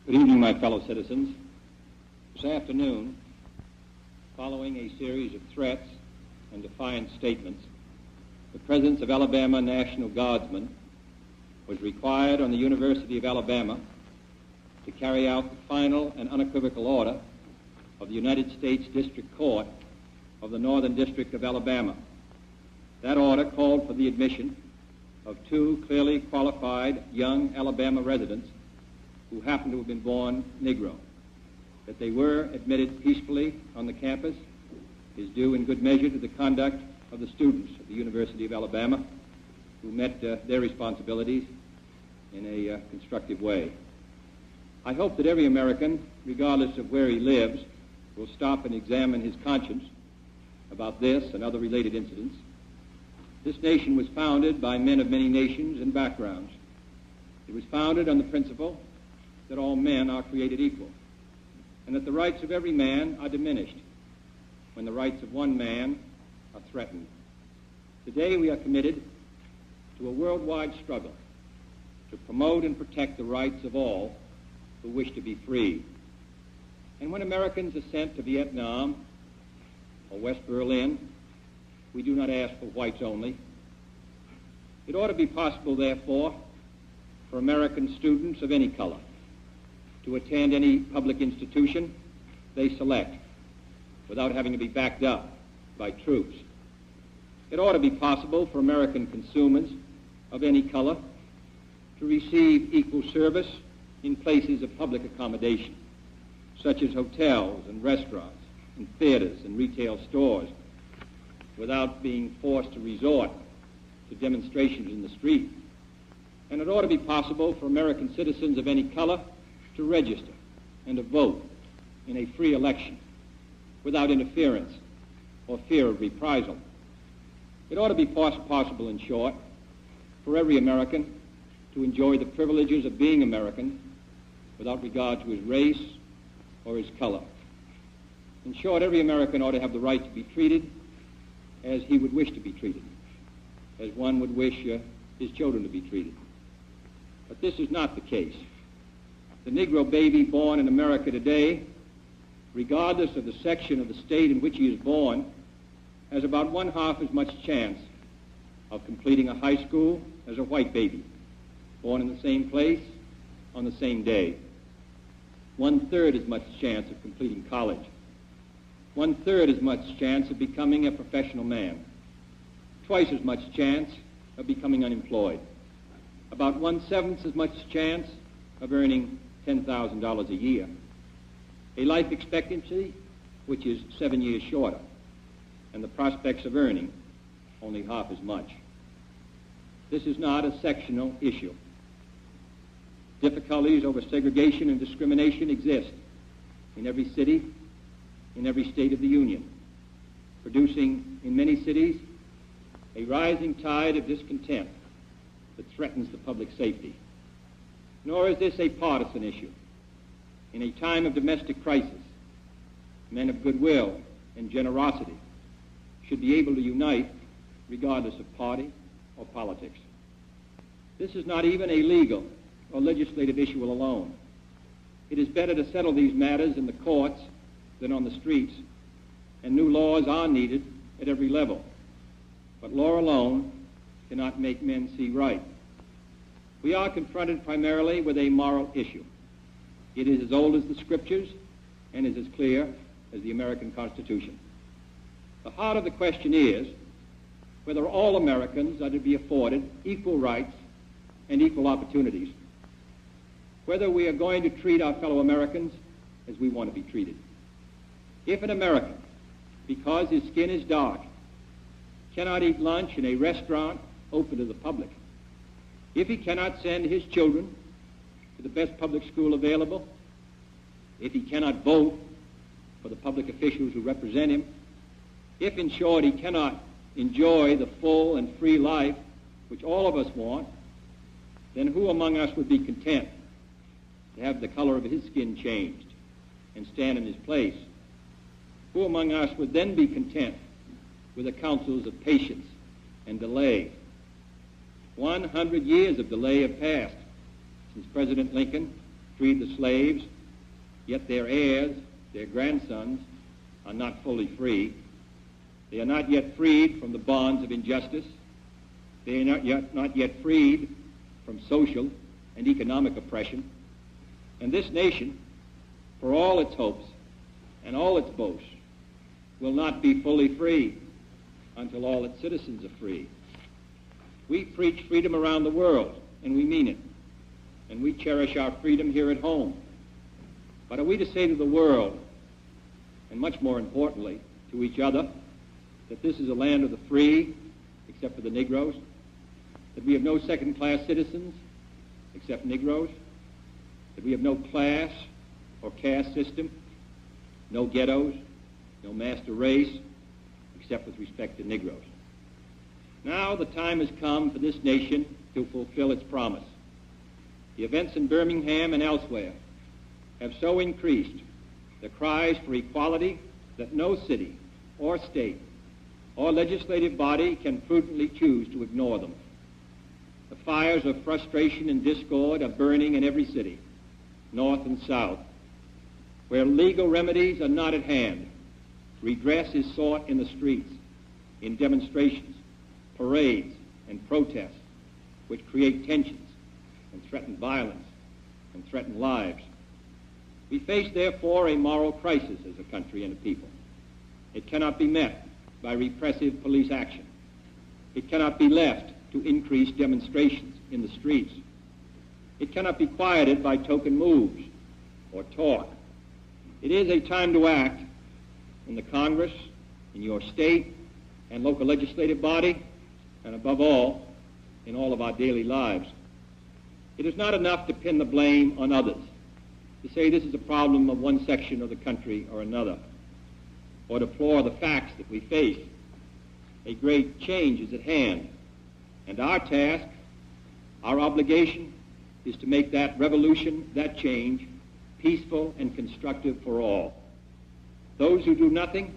Good evening, my fellow citizens. This afternoon, following a series of threats and defiant statements, the presence of Alabama National Guardsmen was required on the University of Alabama to carry out the final and unequivocal order of the United States District Court of the Northern District of Alabama. That order called for the admission of two clearly qualified young Alabama residents who happened to have been born Negro. That they were admitted peacefully on the campus is due in good measure to the conduct of the students of the University of Alabama who met their responsibilities in a constructive way. I hope that every American, regardless of where he lives, will stop and examine his conscience about this and other related incidents. This nation was founded by men of many nations and backgrounds. It was founded on the principle that all men are created equal, and that the rights of every man are diminished when the rights of one man are threatened. Today we are committed to a worldwide struggle to promote and protect the rights of all who wish to be free. And when Americans are sent to Vietnam or West Berlin, we do not ask for whites only. It ought to be possible, therefore, for American students of any color to attend any public institution they select without having to be backed up by troops. It ought to be possible for American consumers of any color to receive equal service in places of public accommodation, such as hotels and restaurants and theaters and retail stores, without being forced to resort to demonstrations in the street. And it ought to be possible for American citizens of any color to register and to vote in a free election without interference or fear of reprisal. It ought to be possible, in short, for every American to enjoy the privileges of being American without regard to his race or his color. In short, every American ought to have the right to be treated as he would wish to be treated, as one would wish his children to be treated. But this is not the case. The Negro baby born in America today, regardless of the section of the state in which he is born, has about one-half as much chance of completing a high school as a white baby, born in the same place on the same day. One-third as much chance of completing college. One-third as much chance of becoming a professional man. Twice as much chance of becoming unemployed. About one-seventh as much chance of earning $10,000 a year. A life expectancy which is 7 years shorter, and the prospects of earning only half as much. This is not a sectional issue. Difficulties over segregation and discrimination exist in every city, in every state of the Union, producing in many cities a rising tide of discontent that threatens the public safety. Nor is this a partisan issue. In a time of domestic crisis, men of goodwill and generosity should be able to unite regardless of party or politics. This is not even a legal or legislative issue alone. It is better to settle these matters in the courts than on the streets, and new laws are needed at every level. But law alone cannot make men see right. We are confronted primarily with a moral issue. It is as old as the Scriptures and is as clear as the American Constitution. The heart of the question is whether all Americans are to be afforded equal rights and equal opportunities, whether we are going to treat our fellow Americans as we want to be treated. If an American, because his skin is dark, cannot eat lunch in a restaurant open to the public, if he cannot send his children to the best public school available, if he cannot vote for the public officials who represent him, if, in short, he cannot enjoy the full and free life which all of us want, then who among us would be content to have the color of his skin changed and stand in his place? Who among us would then be content with the counsels of patience and delay? 100 years of delay have passed since President Lincoln freed the slaves, yet their heirs, their grandsons, are not fully free. They are not yet freed from the bonds of injustice. They are not yet freed from social and economic oppression. And this nation, for all its hopes and all its boasts, will not be fully free until all its citizens are free. We preach freedom around the world, and we mean it. And we cherish our freedom here at home. But are we to say to the world, and much more importantly, to each other, that this is a land of the free, except for the Negroes? That we have no second-class citizens, except Negroes? That we have no class or caste system, no ghettos, no master race, except with respect to Negroes? Now the time has come for this nation to fulfill its promise. The events in Birmingham and elsewhere have so increased the cries for equality that no city or state or legislative body can prudently choose to ignore them. The fires of frustration and discord are burning in every city, north and south. Where legal remedies are not at hand, redress is sought in the streets, in demonstrations, parades, and protests, which create tensions and threaten violence and threaten lives. We face, therefore, a moral crisis as a country and a people. It cannot be met by repressive police action. It cannot be left to increase demonstrations in the streets. It cannot be quieted by token moves or talk. It is a time to act in the Congress, in your state and local legislative body, and above all, in all of our daily lives. It is not enough to pin the blame on others, to say this is a problem of one section of the country or another, or deplore the facts that we face. A great change is at hand, and our task, our obligation, is to make that revolution, that change, peaceful and constructive for all. Those who do nothing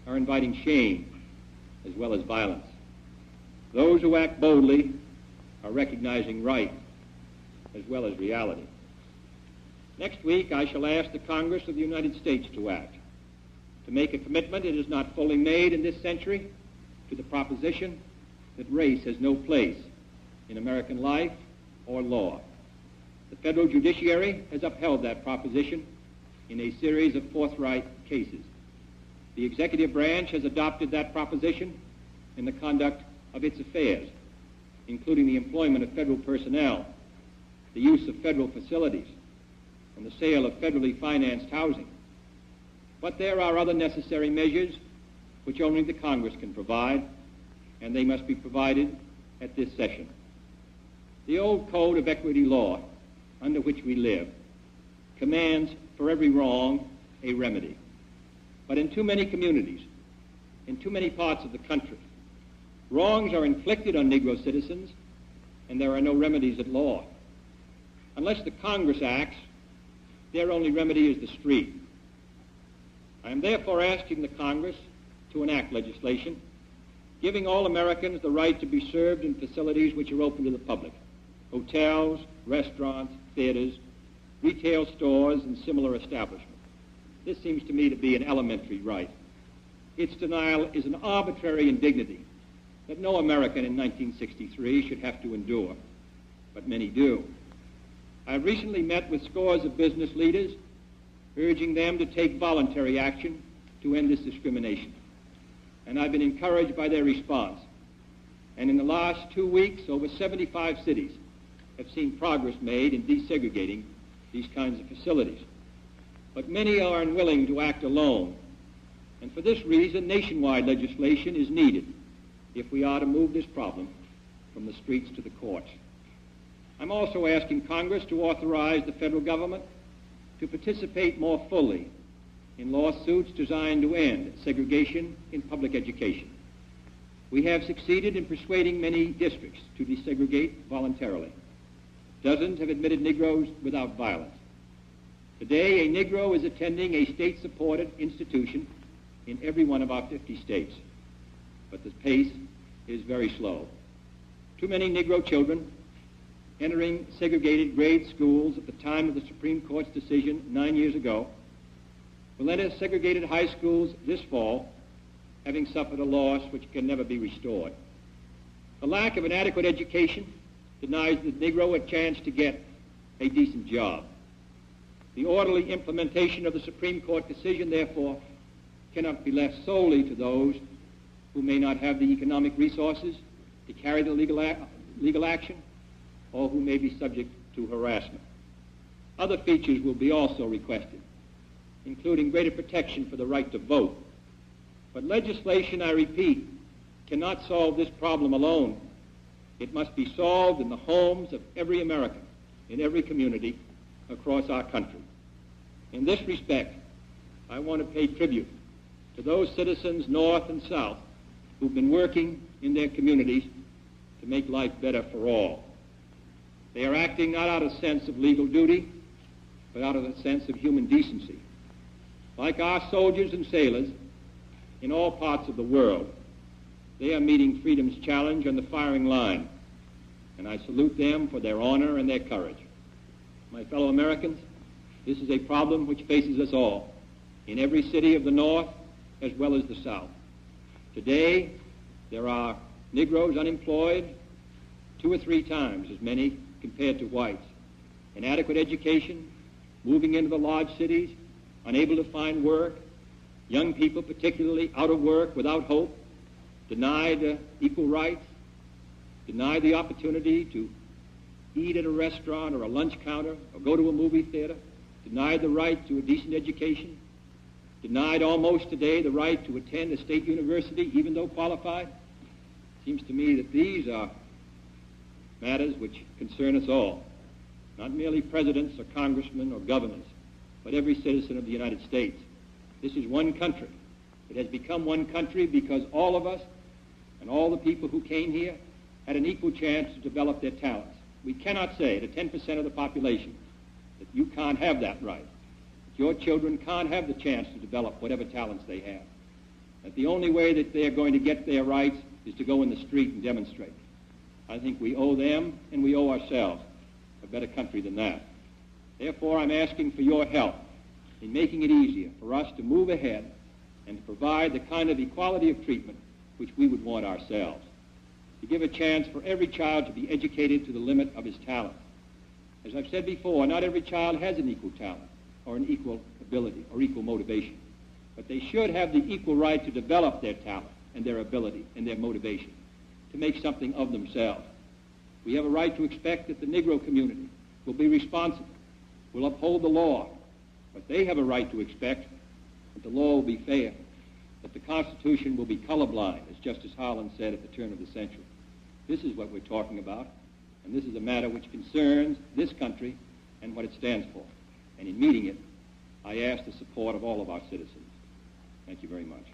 are inviting shame as well as violence. Those who act boldly are recognizing right as well as reality. Next week, I shall ask the Congress of the United States to act, to make a commitment it has not fully made in this century to the proposition that race has no place in American life or law. The federal judiciary has upheld that proposition in a series of forthright cases. The executive branch has adopted that proposition in the conduct of its affairs, including the employment of federal personnel, the use of federal facilities, and the sale of federally financed housing. But there are other necessary measures which only the Congress can provide, and they must be provided at this session. The old code of equity law under which we live commands for every wrong a remedy. But in too many communities, in too many parts of the country, wrongs are inflicted on Negro citizens, and there are no remedies at law. Unless the Congress acts, their only remedy is the street. I am therefore asking the Congress to enact legislation giving all Americans the right to be served in facilities which are open to the public: hotels, restaurants, theaters, retail stores, and similar establishments. This seems to me to be an elementary right. Its denial is an arbitrary indignity that no American in 1963 should have to endure, but many do. I have recently met with scores of business leaders, urging them to take voluntary action to end this discrimination. And I've been encouraged by their response. And in the last 2 weeks, over 75 cities have seen progress made in desegregating these kinds of facilities. But many are unwilling to act alone. And for this reason, nationwide legislation is needed if we are to move this problem from the streets to the courts. I'm also asking Congress to authorize the federal government to participate more fully in lawsuits designed to end segregation in public education. We have succeeded in persuading many districts to desegregate voluntarily. Dozens have admitted Negroes without violence. Today, a Negro is attending a state-supported institution in every one of our 50 states. But the pace is very slow. Too many Negro children entering segregated grade schools at the time of the Supreme Court's decision 9 years ago will enter segregated high schools this fall, having suffered a loss which can never be restored. The lack of an adequate education denies the Negro a chance to get a decent job. The orderly implementation of the Supreme Court decision, therefore, cannot be left solely to those who may not have the economic resources to carry the legal action or who may be subject to harassment. Other features will be also requested, including greater protection for the right to vote. But legislation, I repeat, cannot solve this problem alone. It must be solved in the homes of every American, in every community across our country. In this respect, I want to pay tribute to those citizens north and south who've been working in their communities to make life better for all. They are acting not out of a sense of legal duty, but out of a sense of human decency. Like our soldiers and sailors in all parts of the world, they are meeting freedom's challenge on the firing line, and I salute them for their honor and their courage. My fellow Americans, this is a problem which faces us all, in every city of the North as well as the South. Today, there are Negroes unemployed 2 or 3 times as many compared to whites. Inadequate education, moving into the large cities, unable to find work, young people particularly out of work without hope, denied equal rights, denied the opportunity to eat at a restaurant or a lunch counter or go to a movie theater, denied the right to a decent education, denied almost today the right to attend a state university even though qualified. It seems to me that these are matters which concern us all, not merely presidents or congressmen or governors, but every citizen of the United States. This is one country. It has become one country because all of us and all the people who came here had an equal chance to develop their talents. We cannot say to 10% of the population that you can't have that right, that your children can't have the chance to develop whatever talents they have, that the only way that they're going to get their rights is to go in the street and demonstrate. I think we owe them and we owe ourselves a better country than that. Therefore, I'm asking for your help in making it easier for us to move ahead and to provide the kind of equality of treatment which we would want ourselves, to give a chance for every child to be educated to the limit of his talent. As I've said before, not every child has an equal talent or an equal ability or equal motivation, but they should have the equal right to develop their talent and their ability and their motivation to make something of themselves. We have a right to expect that the Negro community will be responsible, will uphold the law, but they have a right to expect that the law will be fair, that the Constitution will be colorblind, as Justice Harlan said at the turn of the century. This is what we're talking about, and this is a matter which concerns this country and what it stands for. And in meeting it, I ask the support of all of our citizens. Thank you very much.